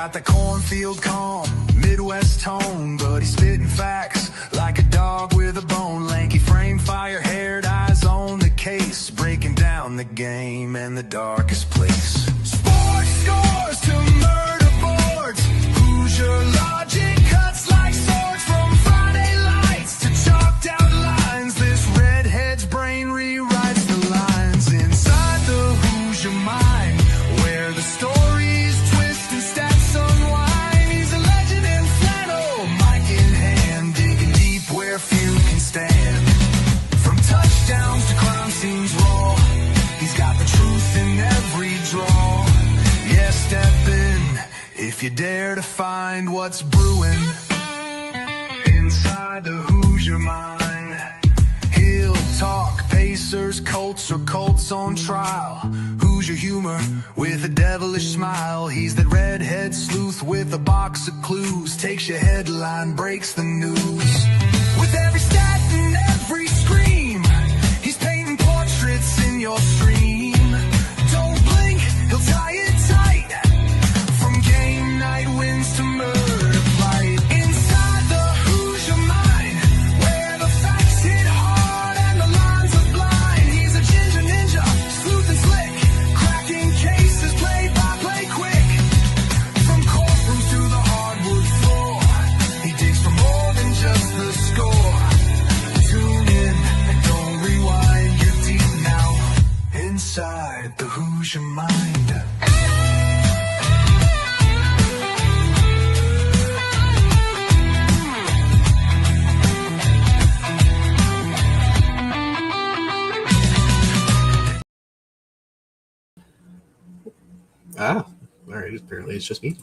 got the cornfield calm, Midwest tone, but he's spitting facts like a dog with a bone. Lanky frame, fire-haired, eyes on the case, breaking down the game and the darkest place. Sports scores to murder boards, Hoosier logic cuts like swords. From Friday lights to chalked out lines, this redhead's brain rewrites the lines. Inside the Hoosier mind, where the stories twist and stats unwind, he's a legend in flannel, mic in hand, digging deep where few can stand. From touchdowns to crime scenes raw, he's got the truth in every draw. Yeah, step in if you dare to find what's brewing inside the Hoosier mind. He'll talk Pacers, Colts, or Colts on trial. Hoosier humor with a devilish smile. He's that redhead sleuth with a box of clues, takes your headline, breaks the news. With every stat and every scream, he's painting portraits in your stream. Don't blink, he'll tie it tight, from game night wins to murder flight. Inside the Hoosier mind, where the facts hit hard and the lines are blind, he's a ginger ninja, sleuth and slick, cracking cases play by play quick. From courtrooms to the hardwood floor, he digs for more than just the score. Tune in and don't rewind, you're deep now inside the Hoosier mind. All right. Apparently, it's just me.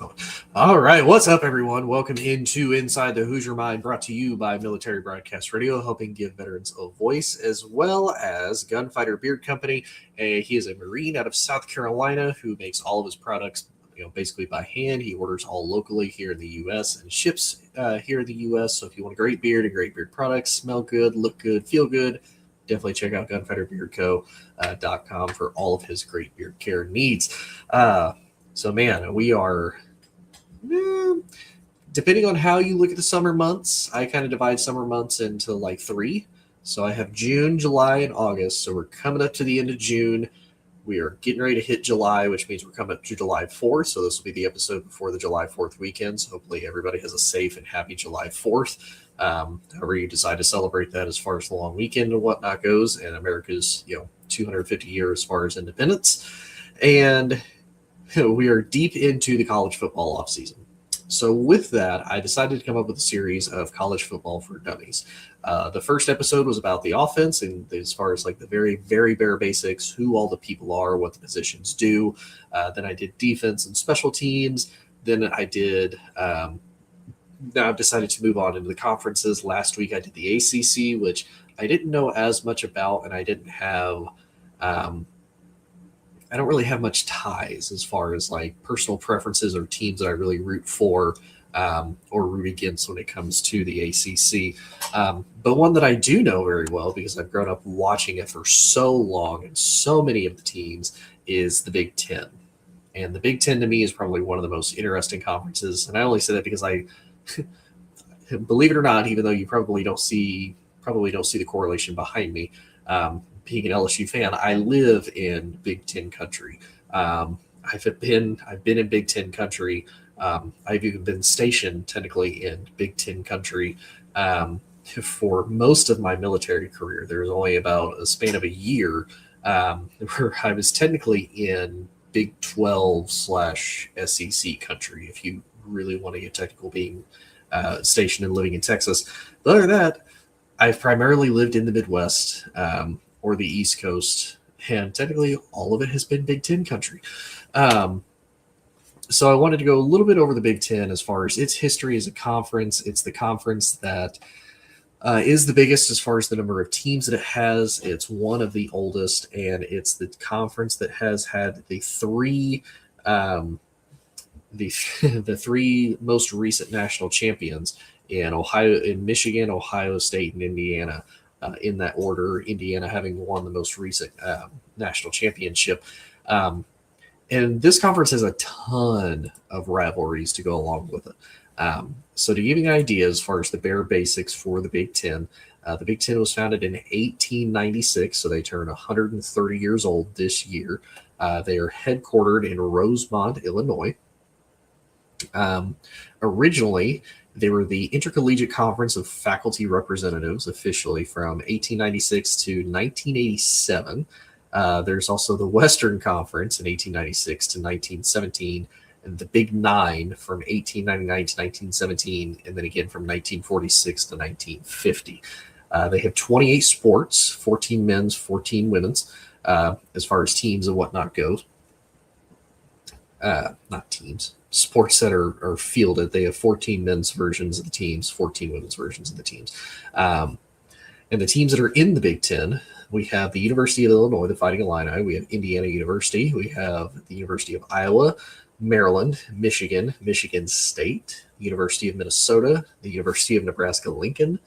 All right. What's up, everyone? Welcome into Inside the Hoosier Mind, brought to you by Military Broadcast Radio, helping give veterans a voice, as well as Gunfighter Beard Company. He is a Marine out of South Carolina who makes all of his products, basically by hand. He orders all locally here in the U.S. and ships here in the U.S. So if you want a great beard and great beard products, smell good, look good, feel good, definitely check out gunfighterbeardco.com for all of his great beard care needs. So, man, we are, depending on how you look at the summer months, I kind of divide summer months into like 3. So I have June, July, and August. So we're coming up to the end of June. We are getting ready to hit July, which means we're coming up to July 4th. So this will be the episode before the July 4th weekend. So hopefully everybody has a safe and happy July 4th. However you decide to celebrate that as far as the long weekend and whatnot goes, and America's 250 years as far as independence. And we are deep into the college football offseason. So with that, I decided to come up with a series of college football for dummies. The first episode was about the offense, and as far as like the very, very bare basics, who all the people are, what the positions do. Then I did defense and special teams. Then I did now I've decided to move on into the conferences. Last week I did the ACC, which I didn't know as much about, and I didn't have I don't really have much ties as far as like personal preferences or teams that I really root for or root against when it comes to the ACC. But one that I do know very well, because I've grown up watching it for so long and so many of the teams, is the Big Ten. And the Big Ten to me is probably one of the most interesting conferences. And I only say that because I, believe it or not, even though you probably don't see the correlation behind me, being an LSU fan, I live in Big Ten country. I've been in Big Ten country. I've even been stationed technically in Big Ten country for most of my military career. There was only about a span of a year where I was technically in Big 12/SEC country, if you really want to get technical, being stationed and living in Texas. But other than that, I've primarily lived in the Midwest or the East Coast, and technically all of it has been Big Ten country. So I wanted to go a little bit over the Big Ten as far as its history as a conference. It's the conference that is the biggest as far as the number of teams that it has. It's one of the oldest, and it's the conference that has had the three most recent national champions in Michigan, Ohio State, and Indiana. In that order, Indiana having won the most recent national championship. And this conference has a ton of rivalries to go along with it. So to give you an idea as far as the bare basics for the Big Ten was founded in 1896, so they turn 130 years old this year. They are headquartered in Rosemont, Illinois. Originally, they were the Intercollegiate Conference of Faculty Representatives officially from 1896 to 1987. There's also the Western Conference in 1896 to 1917, and the Big Nine from 1899 to 1917, and then again from 1946 to 1950. They have 28 sports, 14 men's, 14 women's, as far as teams and whatnot goes. Not teams, sports that are fielded. They have 14 men's versions of the teams, 14 women's versions of the teams. And the teams that are in the Big Ten, we have the University of Illinois, the Fighting Illini. We have Indiana University. We have the University of Iowa, Maryland, Michigan, Michigan State, University of Minnesota, the University of Nebraska-Lincoln,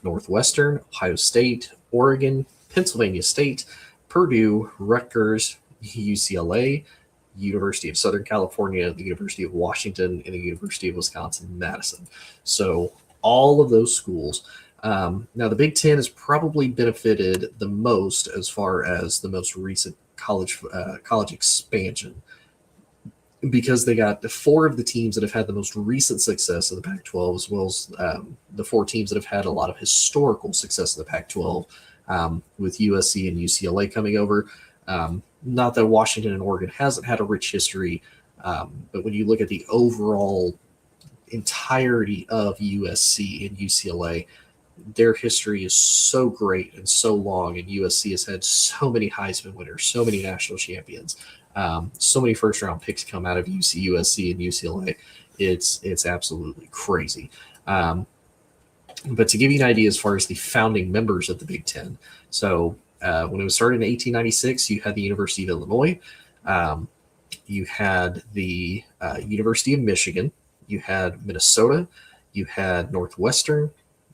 Northwestern, Ohio State, Oregon, Pennsylvania State, Purdue, Rutgers, UCLA, University of Southern California, the University of Washington, and the University of Wisconsin-Madison. So all of those schools. Now, the Big Ten has probably benefited the most as far as the most recent college expansion, because they got 4 of the teams that have had the most recent success in the Pac-12, as well as the 4 teams that have had a lot of historical success in the Pac-12, with USC and UCLA coming over. Not that Washington and Oregon hasn't had a rich history, but when you look at the overall entirety of USC and UCLA, their history is so great and so long, and USC has had so many Heisman winners, so many national champions, so many first-round picks come out of USC and UCLA. It's absolutely crazy. But to give you an idea as far as the founding members of the Big Ten, so when it was started in 1896, you had the University of Illinois, you had the University of Michigan, you had Minnesota, you had Northwestern,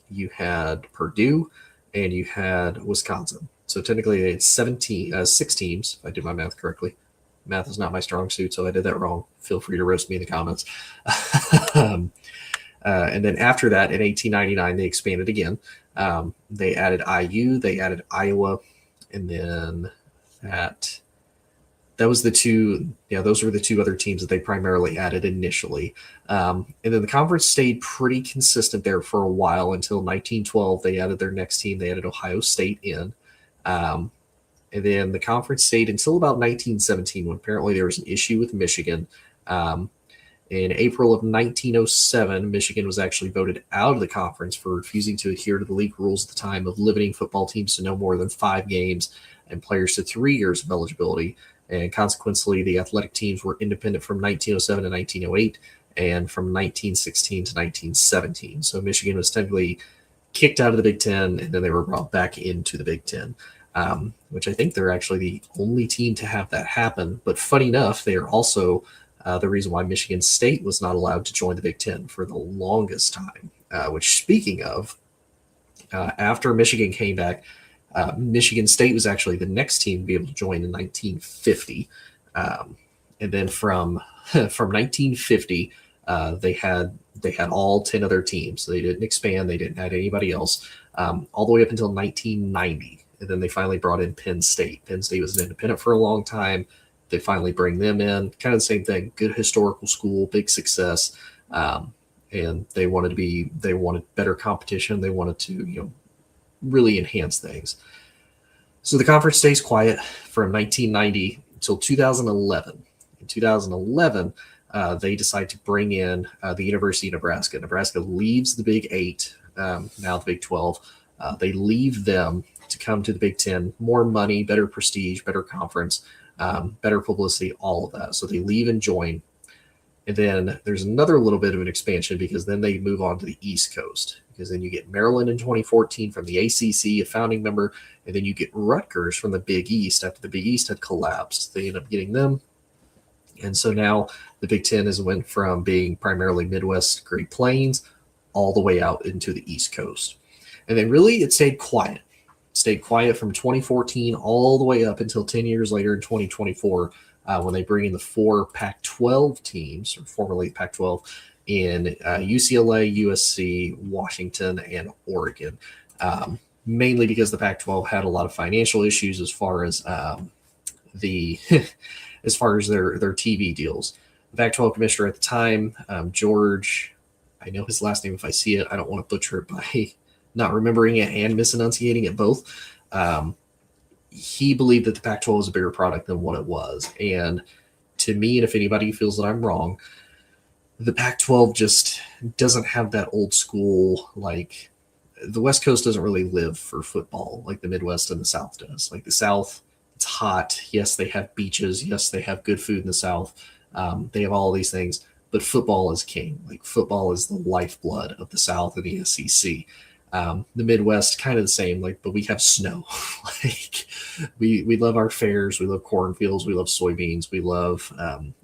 you had Purdue, and you had Wisconsin. So technically they had 6 teams, if I did my math correctly. Math is not my strong suit, so I did that wrong. Feel free to roast me in the comments. And then after that, in 1899, they expanded again. They added IU, they added Iowa, and then that was the 2. Yeah, those were the 2 other teams that they primarily added initially. And then the conference stayed pretty consistent there for a while until 1912. They added their next team. They added Ohio State in. And then the conference stayed until about 1917, when apparently there was an issue with Michigan. In April of 1907, Michigan was actually voted out of the conference for refusing to adhere to the league rules at the time of limiting football teams to no more than 5 games and players to 3 years of eligibility. And consequently, the athletic teams were independent from 1907 to 1908 and from 1916 to 1917. So Michigan was technically kicked out of the Big Ten, and then they were brought back into the Big Ten, which I think they're actually the only team to have that happen. But funny enough, they are also the reason why Michigan State was not allowed to join the Big Ten for the longest time, which, speaking of, after Michigan came back, Michigan State was actually the next team to be able to join in 1950. And then from 1950, they had all 10 other teams. So they didn't expand. They didn't add anybody else, all the way up until 1990. And then they finally brought in Penn State. Penn State was an independent for a long time. They finally bring them in. Kind of the same thing. Good historical school, big success. And they wanted better competition. They wanted to, really enhance things. So the conference stays quiet from 1990 until 2011. In 2011, they decide to bring in the University of Nebraska. Nebraska leaves the Big 8, now the Big 12. They leave them to come to the Big 10. More money, better prestige, better conference, better publicity, all of that. So they leave and join. And then there's another little bit of an expansion, because then they move on to the East Coast, because then you get Maryland in 2014 from the ACC, a founding member, and then you get Rutgers from the Big East after the Big East had collapsed. They end up getting them. And so now the Big Ten has went from being primarily Midwest, Great Plains, all the way out into the East Coast. And then really it stayed quiet. It stayed quiet from 2014 all the way up until 10 years later in 2024, when they bring in the 4 Pac-12 teams, or formerly Pac-12, in UCLA, USC, Washington, and Oregon. Mainly because the Pac-12 had a lot of financial issues as far as the as far as their TV deals. The Pac-12 commissioner at the time, George, I know his last name if I see it. I don't want to butcher it by not remembering it and misenunciating it both. He believed that the Pac-12 was a bigger product than what it was. And to me, and if anybody feels that I'm wrong, the Pac-12 just doesn't have that old school, like the West Coast doesn't really live for football like the Midwest and the South does. Like the South, it's hot. Yes, they have beaches. Yes, they have good food in the South. They have all these things, but football is king. Like football is the lifeblood of the South and the SEC. The Midwest, kind of the same, like, but we have snow. Like we love our fairs, we love cornfields, we love soybeans, we love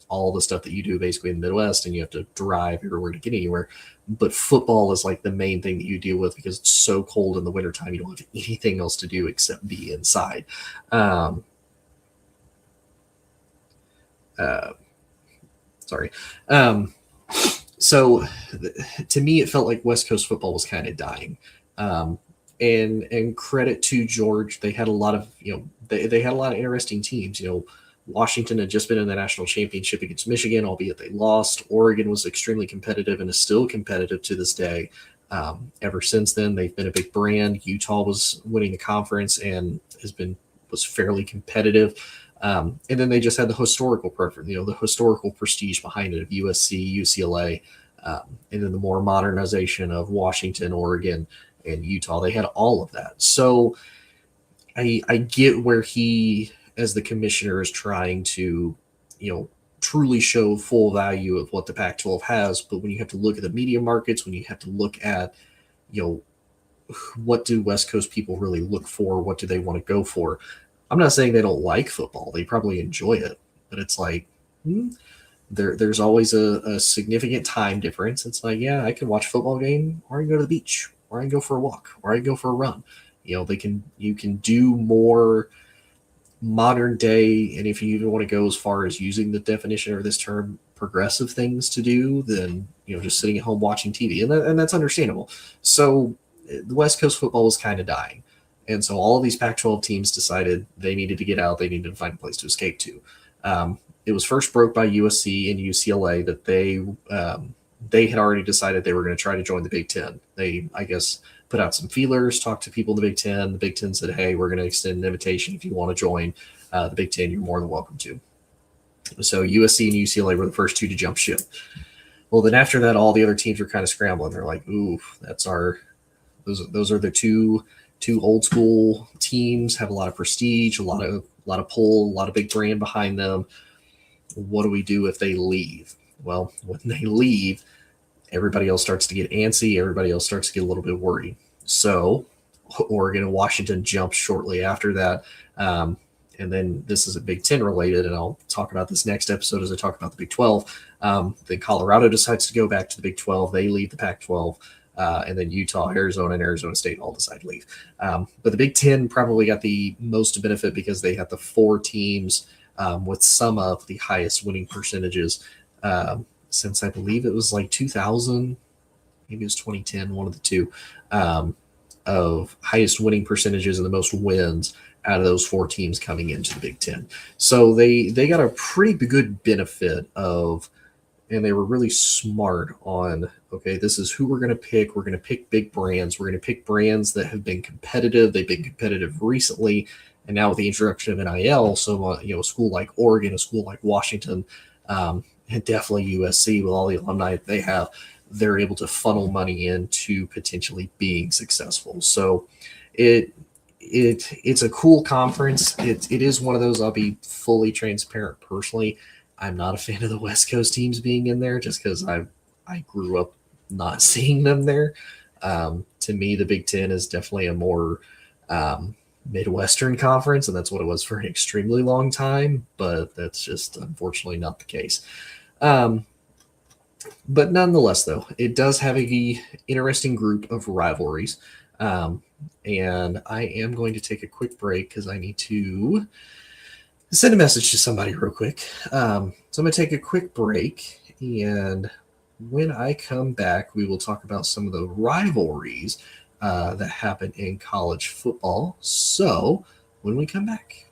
all the stuff that you do basically in the Midwest, and you have to drive everywhere to get anywhere. But football is like the main thing that you deal with because it's so cold in the wintertime. You don't have anything else to do except be inside. Sorry. So to me, it felt like West Coast football was kind of dying. And credit to George, they had a lot of, they had a lot of interesting teams. Washington had just been in the national championship against Michigan, albeit they lost. Oregon was extremely competitive and is still competitive to this day. Ever since then, they've been a big brand. Utah was winning the conference and was fairly competitive. And then they just had the historical preference, the historical prestige behind it of USC, UCLA, and then the more modernization of Washington, Oregon, and Utah. They had all of that. So I get where he, as the commissioner, is trying to, truly show full value of what the Pac-12 has. But when you have to look at the media markets, when you have to look at, what do West Coast people really look for? What do they want to go for? I'm not saying they don't like football. They probably enjoy it, but it's like there's always a significant time difference. It's like, yeah, I can watch a football game, or I can go to the beach, or I can go for a walk, or I can go for a run. You can do more modern day, and if you even want to go as far as using the definition of this term, progressive things to do than just sitting at home watching TV, and that's understandable. So the West Coast football was kind of dying. And so all of these Pac-12 teams decided they needed to get out. They needed to find a place to escape to. It was first broke by USC and UCLA that they had already decided they were going to try to join the Big Ten. They, I guess, put out some feelers, talked to people in the Big Ten. The Big Ten said, hey, we're going to extend an invitation. If you want to join the Big Ten, you're more than welcome to. So USC and UCLA were the first two to jump ship. Well, then after that, all the other teams were kind of scrambling. They're like, ooh, those are the two old school teams, have a lot of prestige, a lot of pull, a lot of big brand behind them. What do we do if they leave? Well, when they leave, everybody else starts to get antsy. Everybody else starts to get a little bit worried. So Oregon and Washington jump shortly after that. And then this is a Big Ten related, and I'll talk about this next episode as I talk about the Big 12. Then Colorado decides to go back to the Big 12. They leave the Pac-12. And then Utah, Arizona, and Arizona State all decide to leave. But the Big Ten probably got the most benefit because they had the 4 teams with some of the highest winning percentages since I believe it was like 2000, maybe it was 2010, one of the two, of highest winning percentages and the most wins out of those 4 teams coming into the Big Ten. So they got a pretty good benefit of, and they were really smart on, okay, this is who we're going to pick. We're going to pick big brands. We're going to pick brands that have been competitive. They've been competitive recently. And now with the introduction of NIL, so, a school like Oregon, a school like Washington, and definitely USC with all the alumni they have, they're able to funnel money into potentially being successful. So it's a cool conference. It is one of those, I'll be fully transparent personally. I'm not a fan of the West Coast teams being in there just because I grew up not seeing them there. To me, the Big Ten is definitely a more Midwestern conference, and that's what it was for an extremely long time, but that's just unfortunately not the case. But nonetheless, though, it does have a interesting group of rivalries. And I am going to take a quick break because I need to send a message to somebody real quick. So I'm going to take a quick break, and when I come back, we will talk about some of the rivalries that happen in college football. So when we come back.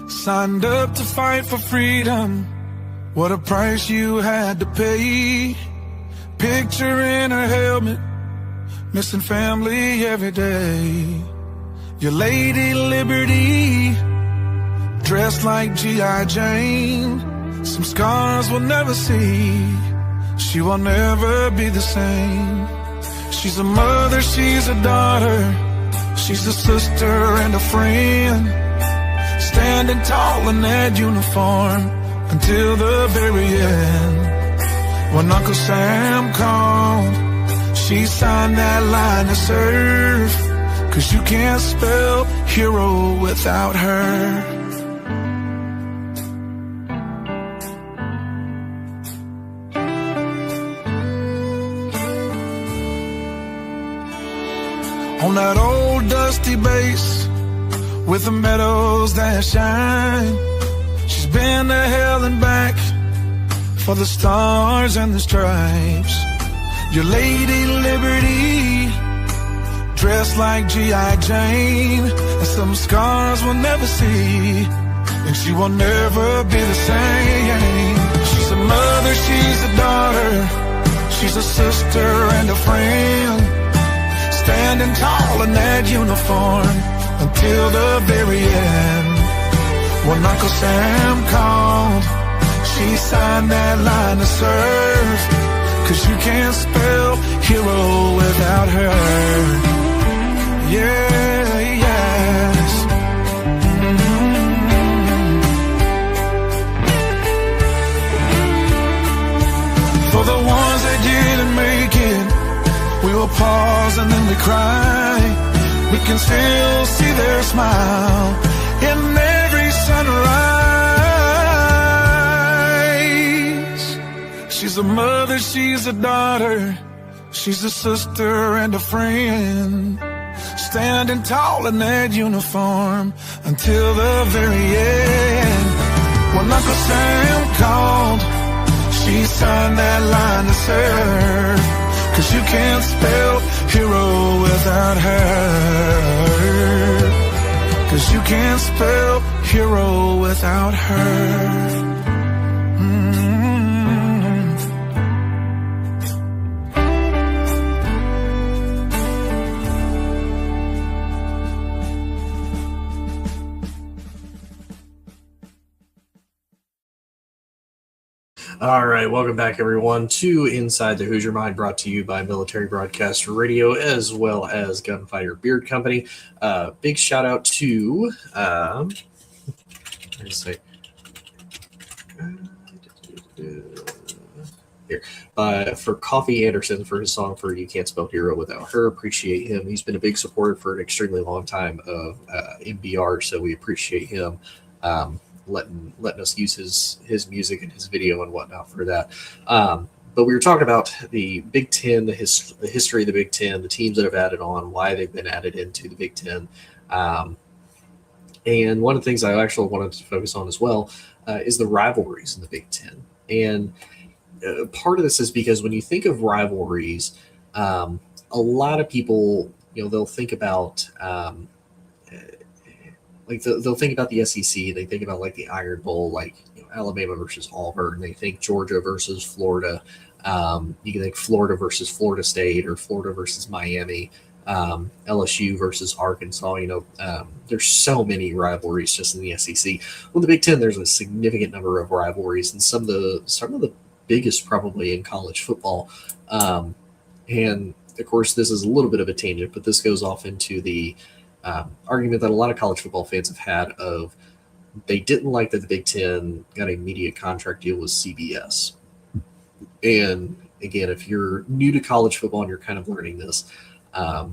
Signed up to fight for freedom. What a price you had to pay. Picture in her helmet, missing family every day. Your Lady Liberty, dressed like G.I. Jane. Some scars we'll never see. She will never be the same. She's a mother, she's a daughter, she's a sister and a friend. Standing tall in that uniform until the very end. When Uncle Sam called, she signed that line to serve. 'Cause you can't spell hero without her. On that old dusty base with the meadows that shine, she's been to hell and back for the stars and the stripes. Your Lady Liberty, dressed like G.I. Jane, and some scars we'll never see, and she will never be the same. She's a mother, she's a daughter, she's a sister and a friend. Standing tall in that uniform until the very end. When Uncle Sam called, she signed that line to serve. 'Cause you can't spell hero without her. Yeah, yes. For the ones that didn't make it, we will pause and then we cry. We can still see their smile in every sunrise. She's a mother, she's a daughter, she's a sister and a friend. Standing tall in that uniform until the very end. When Uncle Sam called, she signed that line to serve. 'Cause you can't spell hero without her. 'Cause you can't spell hero without her. All right, welcome back, everyone, to Inside the Hoosier Mind, brought to you by Military Broadcast Radio as well as Gunfighter Beard Company. Big shout out to for Coffee Anderson for his song for "You Can't Spell Hero Without Her." Appreciate him. He's been a big supporter for an extremely long time of MBR, so we appreciate him. Letting us use his music and his video and whatnot for that. But we were talking about the Big Ten, the history of the Big Ten, the teams that have added on, why they've been added into the Big Ten. And one of the things I actually wanted to focus on as well is the rivalries in the Big Ten. And part of this is because when you think of rivalries, a lot of people, they'll think about they'll think about the SEC. They think about like the Iron Bowl, like Alabama versus Auburn. They think Georgia versus Florida. You can think Florida versus Florida State or Florida versus Miami, LSU versus Arkansas. There's so many rivalries just in the SEC. Well, the Big Ten, there's a significant number of rivalries, and some of the biggest probably in college football. And of course, this is a little bit of a tangent, but this goes off into the argument that a lot of college football fans have had of they didn't like that the Big Ten got a media contract deal with CBS. And again, if you're new to college football and you're kind of learning this, a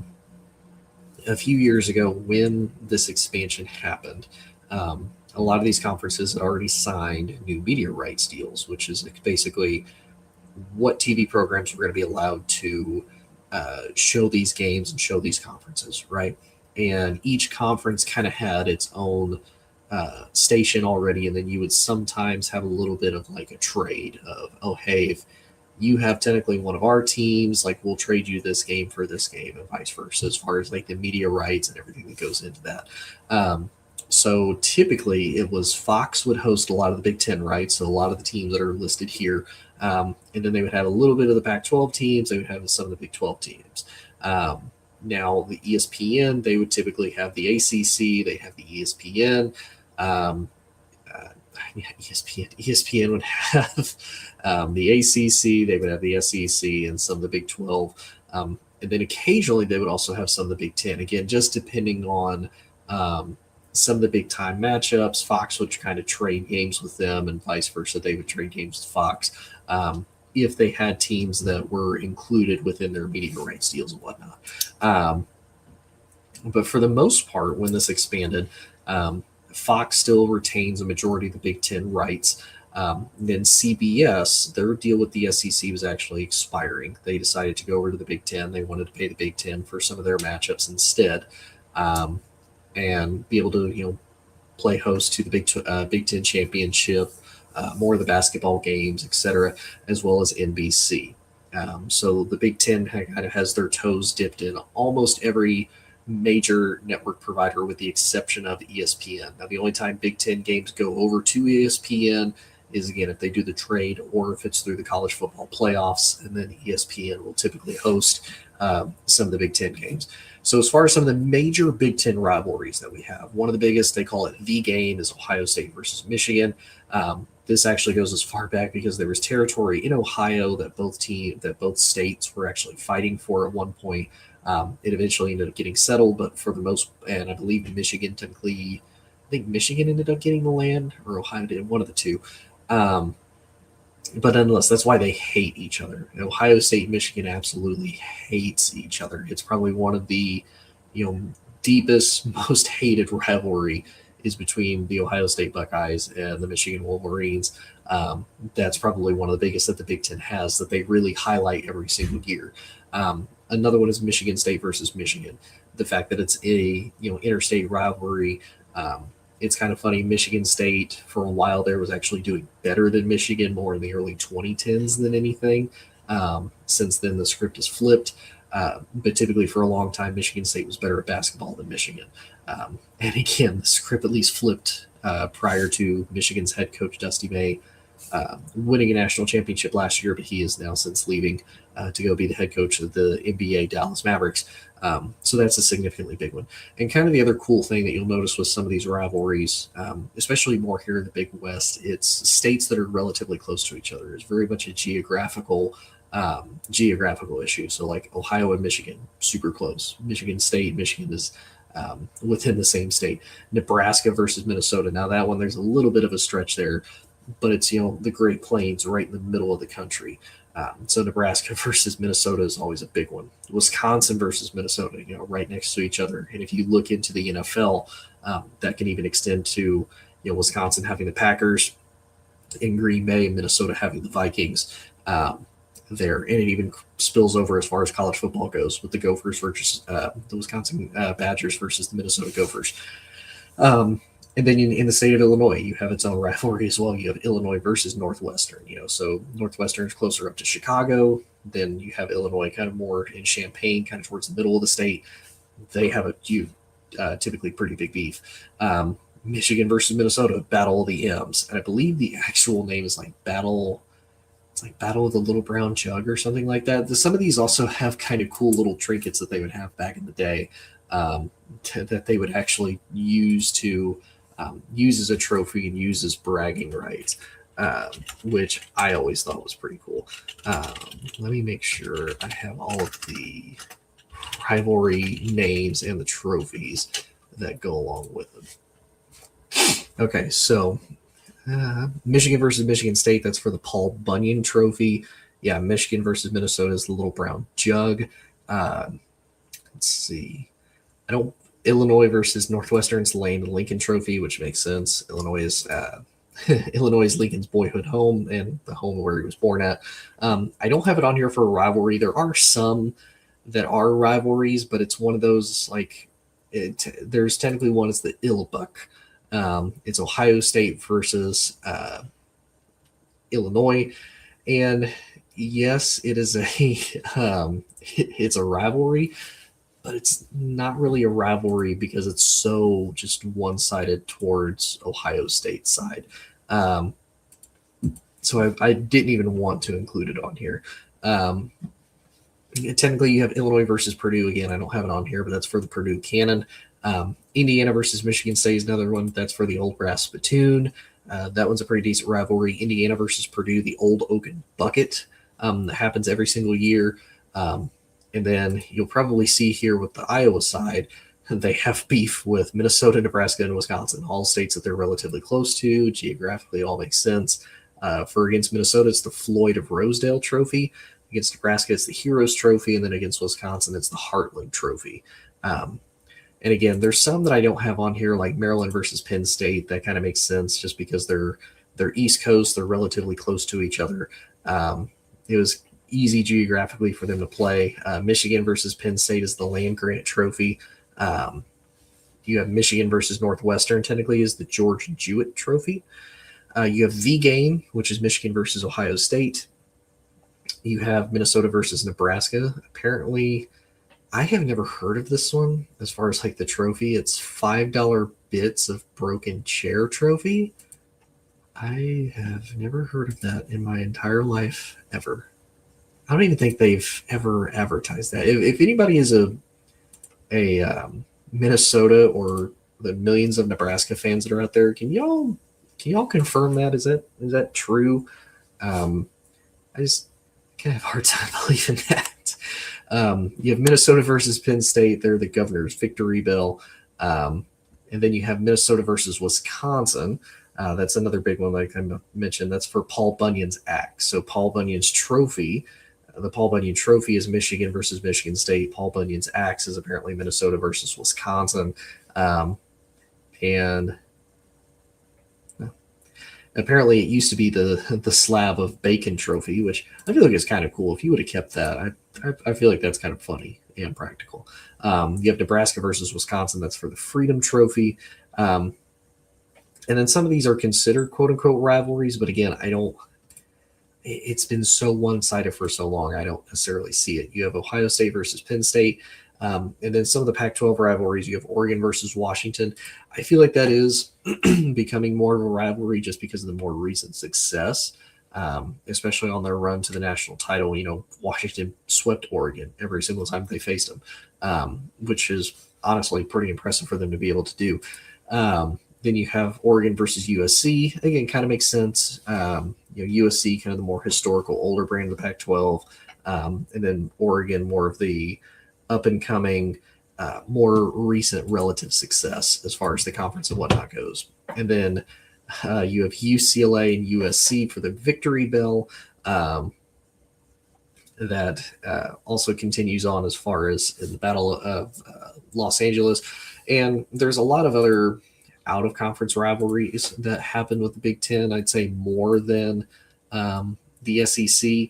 few years ago when this expansion happened, a lot of these conferences had already signed new media rights deals, which is basically what TV programs were going to be allowed to show these games and show these conferences, right? And each conference kind of had its own station already, and then you would sometimes have a little bit of like a trade of, oh, hey, if you have technically one of our teams, like we'll trade you this game for this game, and vice versa, as far as like the media rights and everything that goes into that. So typically, it was Fox would host a lot of the Big Ten, right? So a lot of the teams that are listed here, and then they would have a little bit of the Pac-12 teams. They would have some of the Big 12 teams. Now the ESPN, they would typically have the ACC. They have the ESPN. ESPN would have the ACC. They would have the SEC and some of the Big 12. And then occasionally they would also have some of the Big 10. Again, just depending on some of the big time matchups. Fox would kind of trade games with them, and vice versa. They would trade games with Fox if they had teams that were included within their media rights deals and whatnot. But for the most part, when this expanded, Fox still retains a majority of the Big Ten rights. Then CBS, their deal with the SEC was actually expiring. They decided to go over to the Big Ten. They wanted to pay the Big Ten for some of their matchups instead, and be able to play host to the Big Ten championship, more of the basketball games, etc., as well as NBC. So the Big Ten kind of has their toes dipped in almost every major network provider with the exception of ESPN. Now, the only time Big Ten games go over to ESPN is, again, if they do the trade or if it's through the college football playoffs, and then ESPN will typically host some of the Big Ten games. So as far as some of the major Big Ten rivalries that we have, one of the biggest, they call it the game, is Ohio State versus Michigan. This actually goes as far back because there was territory in Ohio that both states were actually fighting for at one point. It eventually ended up getting settled, but for the most, and I believe Michigan technically, I think Michigan ended up getting the land, or Ohio did, one of the two. But nonetheless, that's why they hate each other. Ohio State and Michigan absolutely hates each other. It's probably one of the, deepest, most hated rivalry is between the Ohio State Buckeyes and the Michigan Wolverines. That's probably one of the biggest that the Big Ten has, that they really highlight every single year. Another one is Michigan State versus Michigan. The fact that it's a interstate rivalry. It's kind of funny. Michigan State, for a while there, was actually doing better than Michigan more in the early 2010s than anything. Since then, the script has flipped. But typically, for a long time, Michigan State was better at basketball than Michigan. And again, the script at least flipped prior to Michigan's head coach, Dusty May, winning a national championship last year, but he is now since leaving to go be the head coach of the NBA Dallas Mavericks. So that's a significantly big one. And kind of the other cool thing that you'll notice with some of these rivalries, especially more here in the Big West, it's states that are relatively close to each other. It's very much a geographical issue. So like Ohio and Michigan, super close. Michigan State, Michigan is within the same state. Nebraska versus Minnesota. Now that one, there's a little bit of a stretch there, but it's, the Great Plains right in the middle of the country. So Nebraska versus Minnesota is always a big one. Wisconsin versus Minnesota, right next to each other. And if you look into the NFL, that can even extend to, Wisconsin having the Packers in Green Bay, and Minnesota having the Vikings there. And it even spills over as far as college football goes with the Gophers versus the Wisconsin Badgers versus the Minnesota Gophers. And then in the state of Illinois, you have its own rivalry as well. You have Illinois versus Northwestern. So Northwestern is closer up to Chicago. Then you have Illinois kind of more in Champaign, kind of towards the middle of the state. They have typically pretty big beef. Michigan versus Minnesota, Battle of the M's. And I believe the actual name is like Battle of the Little Brown Jug or something like that. Some of these also have kind of cool little trinkets that they would have back in the day that they would actually use as a trophy and use as bragging rights, which I always thought was pretty cool. Let me make sure I have all of the rivalry names and the trophies that go along with them. Okay, so Michigan versus Michigan State, that's for the Paul Bunyan Trophy. Yeah, Michigan versus Minnesota is the Little Brown Jug. Let's see. Illinois versus Northwestern's Lane Lincoln Trophy, which makes sense. Illinois is Illinois Lincoln's boyhood home and the home where he was born at. I don't have it on here for a rivalry. There are some that are rivalries, but it's one of those like there's technically one. It's the Illbuck. It's Ohio State versus Illinois, and yes, it is it's a rivalry, but it's not really a rivalry because it's so just one sided towards Ohio State's side. Um, so I didn't even want to include it on here. Technically, you have Illinois versus Purdue. Again, I don't have it on here, but that's for the Purdue Cannon. Indiana versus Michigan State is another one. That's for the Old Brass Spittoon. That one's a pretty decent rivalry. Indiana versus Purdue, the Old Oaken Bucket. That happens every single year. And then you'll probably see here with the Iowa side, they have beef with Minnesota, Nebraska, and Wisconsin, all states that they're relatively close to. Geographically, it all makes sense. For against Minnesota, it's the Floyd of Rosedale Trophy. Against Nebraska, it's the Heroes Trophy. And then against Wisconsin, it's the Heartland Trophy. And again, there's some that I don't have on here, like Maryland versus Penn State. That kind of makes sense just because they're East Coast. They're relatively close to each other. It was easy geographically for them to play. Michigan versus Penn State is the Land Grant Trophy. You have Michigan versus Northwestern, technically, is the George Jewett Trophy. You have the game, which is Michigan versus Ohio State. You have Minnesota versus Nebraska. Apparently, I have never heard of this one as far as like the trophy. It's $5 bits of broken chair trophy. I have never heard of that in my entire life ever. I don't even think they've ever advertised that. If anybody is a Minnesota or the millions of Nebraska fans that are out there, can y'all confirm that? Is that true? I just kind of have a hard time believing that. You have Minnesota versus Penn State. They're the Governor's Victory Bell. And then you have Minnesota versus Wisconsin. That's another big one, like I mentioned. That's for Paul Bunyan's axe. So Paul Bunyan's trophy, the Paul Bunyan Trophy is Michigan versus Michigan State. Paul Bunyan's axe is apparently Minnesota versus Wisconsin. And apparently it used to be the slab of bacon trophy, which I feel like is kind of cool. If you would have kept that, I feel like that's kind of funny and practical. You have Nebraska versus Wisconsin. That's for the Freedom Trophy. And then some of these are considered quote unquote rivalries, but again, it's been so one-sided for so long. I don't necessarily see it. You have Ohio State versus Penn State. And then some of the Pac-12 rivalries, you have Oregon versus Washington. I feel like that is becoming more of a rivalry just because of the more recent success, especially on their run to the national title. You know, Washington swept Oregon every single time they faced them, which is honestly pretty impressive for them to be able to do. Then you have Oregon versus USC. Again, kind of makes sense. USC, kind of the more historical, older brand of the Pac-12, and then Oregon, more of the up-and-coming, more recent relative success as far as the conference and whatnot goes. And then you have UCLA and USC for the Victory Bell. That also continues on as far as in the Battle of Los Angeles. And there's a lot of other out-of-conference rivalries that happen with the Big Ten, I'd say more than the SEC.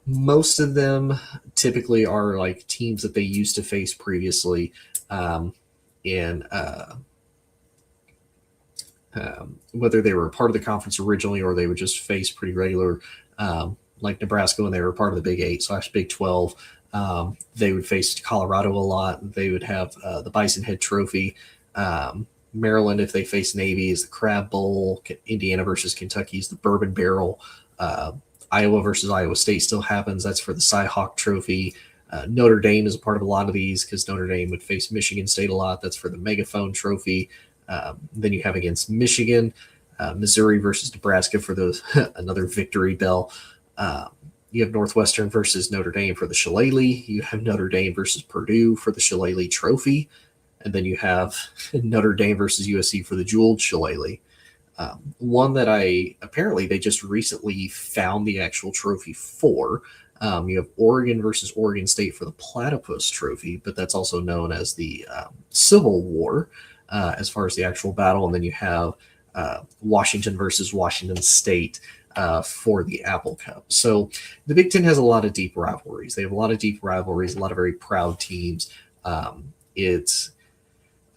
Most of them typically are like teams that they used to face previously in whether they were a part of the conference originally or they would just face pretty regular, like Nebraska when they were part of the Big 8 / Big 12. They would face Colorado a lot. They would have the Bison Head Trophy. Maryland, if they face Navy, is the Crab Bowl. Indiana versus Kentucky is the Bourbon Barrel. Iowa versus Iowa State still happens. That's for the Cy-Hawk Trophy. Notre Dame is a part of a lot of these because Notre Dame would face Michigan State a lot. That's for the Megaphone Trophy. Then you have against Michigan, Missouri versus Nebraska for those another Victory Bell. You have Northwestern versus Notre Dame for the Shillelagh. You have Notre Dame versus Purdue for the Shillelagh Trophy. And then you have Notre Dame versus USC for the Jeweled Shillelagh. One that apparently they just recently found the actual trophy for. You have Oregon versus Oregon State for the Platypus Trophy, but that's also known as the Civil War as far as the actual battle. And then you have Washington versus Washington State for the Apple Cup. So the Big Ten has a lot of deep rivalries. They have a lot of deep rivalries, a lot of very proud teams. It's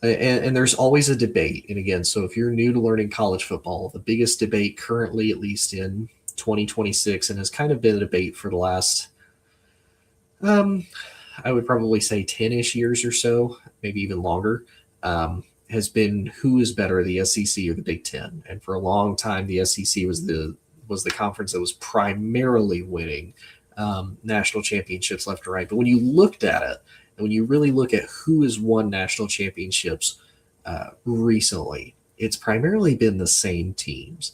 and there's always a debate. And again, so if you're new to learning college football, the biggest debate currently, at least in 2026, and has kind of been a debate for the last, I would probably say 10-ish years or so, maybe even longer, has been who is better, the SEC or the Big Ten. And for a long time, the SEC was the conference that was primarily winning national championships left and right. But when you looked at it, and when you really look at who has won national championships recently, it's primarily been the same teams.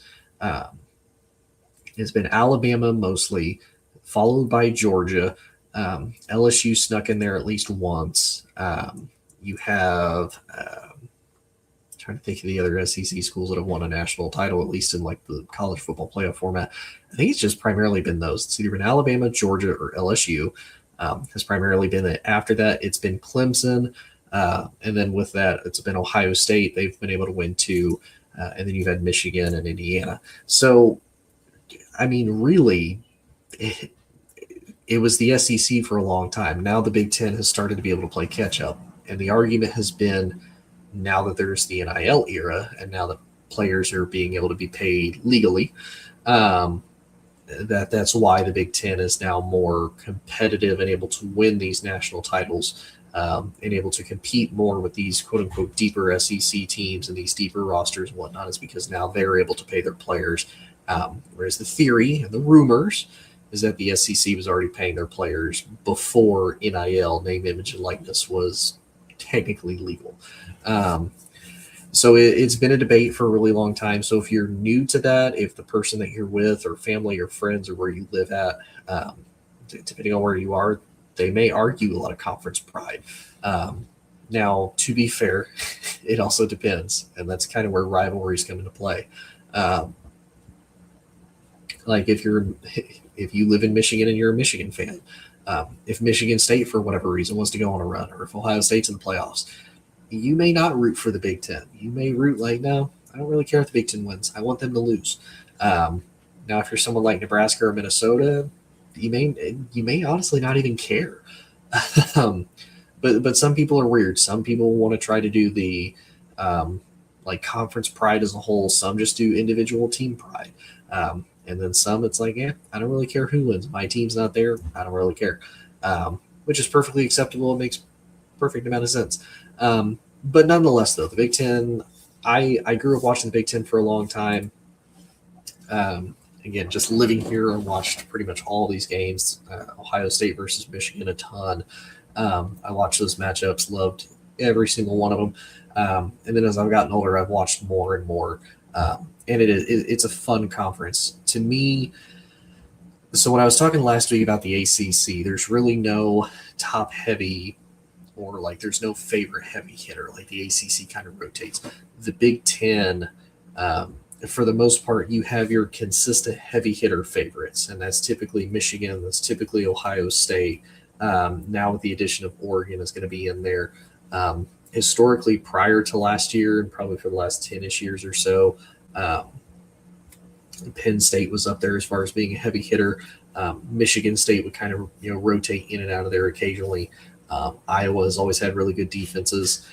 It's been Alabama mostly, followed by Georgia. LSU snuck in there at least once. You have trying to think of the other SEC schools that have won a national title, at least in like the college football playoff format. I think it's just primarily been those. It's either been Alabama, Georgia, or LSU. Has primarily been it. After that, it's been Clemson. And then with that, it's been Ohio State. They've been able to win two. And then you've had Michigan and Indiana. So, I mean, really, it was the SEC for a long time. Now the Big Ten has started to be able to play catch up. And the argument has been now that there's the NIL era and now that players are being able to be paid legally, that's why the Big Ten is now more competitive and able to win these national titles and able to compete more with these quote unquote deeper SEC teams and these deeper rosters and whatnot, is because now they're able to pay their players. Whereas the theory and the rumors is that the SEC was already paying their players before NIL, name, image, and likeness, was technically legal. So it's been a debate for a really long time. So if you're new to that, if the person that you're with or family or friends or where you live at, depending on where you are, they may argue a lot of conference pride. Now, to be fair, it also depends. And that's kind of where rivalries come into play. Like if you live in Michigan and you're a Michigan fan, if Michigan State, for whatever reason, wants to go on a run, or if Ohio State's in the playoffs, you may not root for the Big Ten. You may root like, no, I don't really care if the Big Ten wins. I want them to lose. Now, if you're someone like Nebraska or Minnesota, you may honestly not even care. But some people are weird. Some people want to try to do the like conference pride as a whole. Some just do individual team pride. And then some, it's like, yeah, I don't really care who wins. My team's not there. I don't really care, which is perfectly acceptable. It makes perfect amount of sense. But nonetheless, though, the Big Ten, I grew up watching the Big Ten for a long time. Again, just living here, and watched pretty much all these games, Ohio State versus Michigan a ton. I watched those matchups, loved every single one of them. And then as I've gotten older, I've watched more and more. And it's a fun conference. To me, so when I was talking last week about the ACC, there's really no top-heavy, or like there's no favorite heavy hitter. Like the ACC kind of rotates. The Big Ten, for the most part, you have your consistent heavy hitter favorites, and that's typically Michigan, that's typically Ohio State. Now with the addition of Oregon is going to be in there. Historically, prior to last year, and probably for the last 10-ish years or so, Penn State was up there as far as being a heavy hitter. Michigan State would kind of rotate in and out of there occasionally. Iowa has always had really good defenses.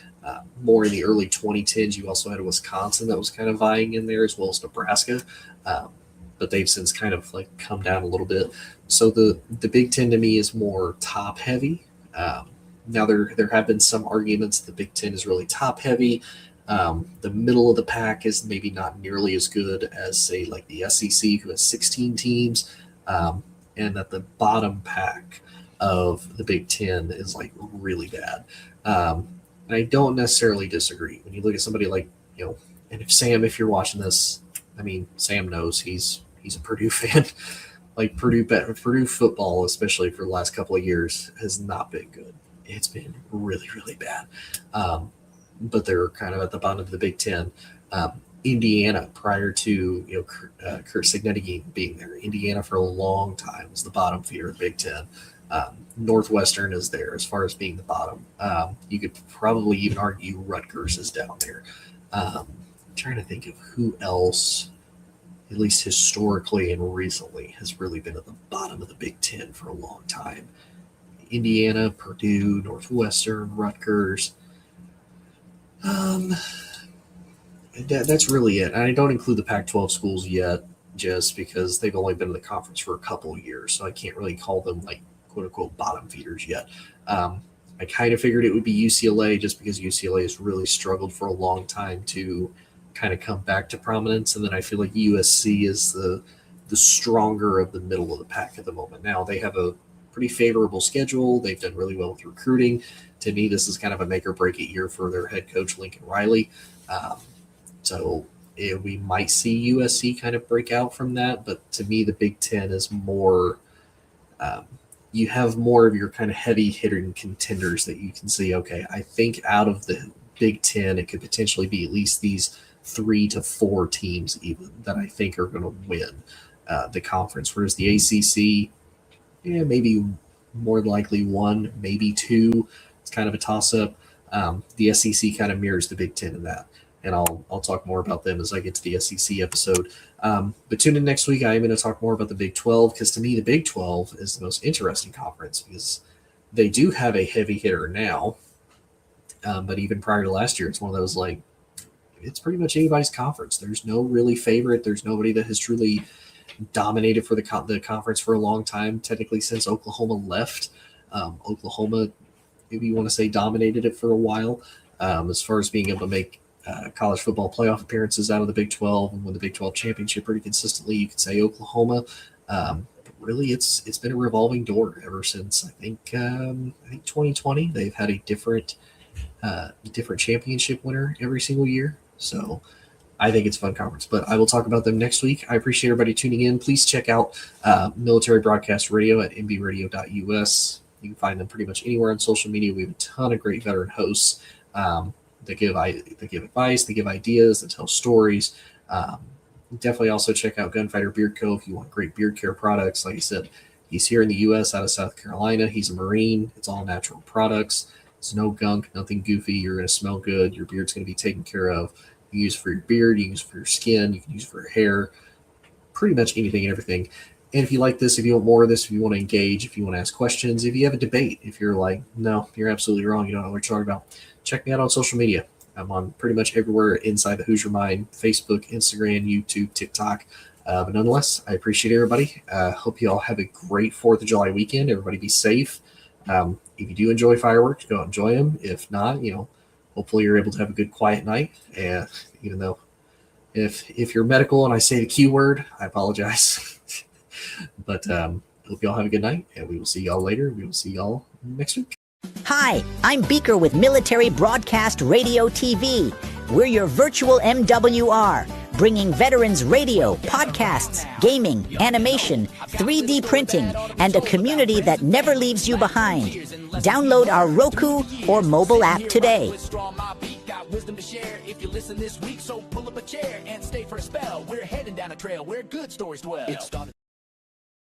More in the early 2010s, you also had Wisconsin that was kind of vying in there, as well as Nebraska. But they've since kind of like come down a little bit. So the Big Ten to me is more top heavy. Now there have been some arguments the Big Ten is really top heavy. The middle of the pack is maybe not nearly as good as, say, like the SEC, who has 16 teams, and that the bottom pack of the Big Ten is like really bad. And I don't necessarily disagree. When you look at somebody like, and if you're watching this, I mean, Sam knows he's a Purdue fan. Like Purdue football, especially for the last couple of years, has not been good. It's been really, really bad. But they're kind of at the bottom of the Big Ten. Indiana, prior to Kurt Signetti being there, Indiana for a long time was the bottom feeder of the Big Ten. Northwestern is there as far as being the bottom. You could probably even argue Rutgers is down there. trying to think of who else, at least historically and recently, has really been at the bottom of the Big Ten for a long time. Indiana, Purdue, Northwestern, Rutgers. That's really it. And I don't include the Pac-12 schools yet, just because they've only been in the conference for a couple of years, so I can't really call them like quote-unquote bottom feeders yet. I kind of figured it would be UCLA, just because UCLA has really struggled for a long time to kind of come back to prominence, and then I feel like USC is the stronger of the middle of the pack at the moment. Now they have a pretty favorable schedule. They've done really well with recruiting. To me, this is kind of a make or break it year for their head coach Lincoln Riley. We might see USC kind of break out from that, but to me, the Big Ten is more. You have more of your kind of heavy hitting contenders that you can see. Okay, I think out of the Big Ten, it could potentially be at least these 3 to 4 teams even that I think are going to win the conference. Whereas the ACC, maybe more likely 1, maybe 2. It's kind of a toss up. The SEC kind of mirrors the Big Ten in that. And I'll talk more about them as I get to the SEC episode. But tune in next week. I am going to talk more about the Big 12, because to me the Big 12 is the most interesting conference, because they do have a heavy hitter now. But even prior to last year, it's one of those like, it's pretty much anybody's conference. There's no really favorite. There's nobody that has truly dominated for the conference for a long time, technically since Oklahoma left. Oklahoma, maybe you want to say, dominated it for a while as far as being able to make college football playoff appearances out of the Big 12 and win the Big 12 championship pretty consistently. You could say Oklahoma. But really, it's been a revolving door ever since I think 2020. They've had a different championship winner every single year. So I think it's a fun conference, but I will talk about them next week. I appreciate everybody tuning in. Please check out Military Broadcast Radio at mbradio.us. You can find them pretty much anywhere on social media. We have a ton of great veteran hosts. They give advice, they give ideas, they tell stories. Definitely also check out Gunfighter Beard Co. if you want great beard care products. Like I said, he's here in the U.S. out of South Carolina. He's a Marine. It's all natural products. It's no gunk, nothing goofy. You're going to smell good. Your beard's going to be taken care of. You can use it for your beard. You can use it for your skin. You can use it for your hair. Pretty much anything and everything. And if you like this, if you want more of this, if you want to engage, if you want to ask questions, if you have a debate, if you're like, no, you're absolutely wrong, you don't know what you're talking about, check me out on social media. I'm on pretty much everywhere inside the Hoosier Mind: Facebook, Instagram, YouTube, TikTok. But nonetheless, I appreciate everybody. Hope you all have a great 4th of July weekend. Everybody be safe. If you do enjoy fireworks, go out and enjoy them. If not, hopefully you're able to have a good quiet night. Even though if you're medical and I say the Q word, I apologize. But hope you all have a good night, and we will see y'all later. We will see y'all next week. Hi, I'm Beaker with Military Broadcast Radio TV. We're your virtual MWR, bringing veterans radio, podcasts, gaming, animation, 3D printing, and a community that never leaves you behind. Download our Roku or mobile app today. Wisdom to share if you listen this week, so pull up a chair and stay for a spell. We're heading down a trail where good stories dwell.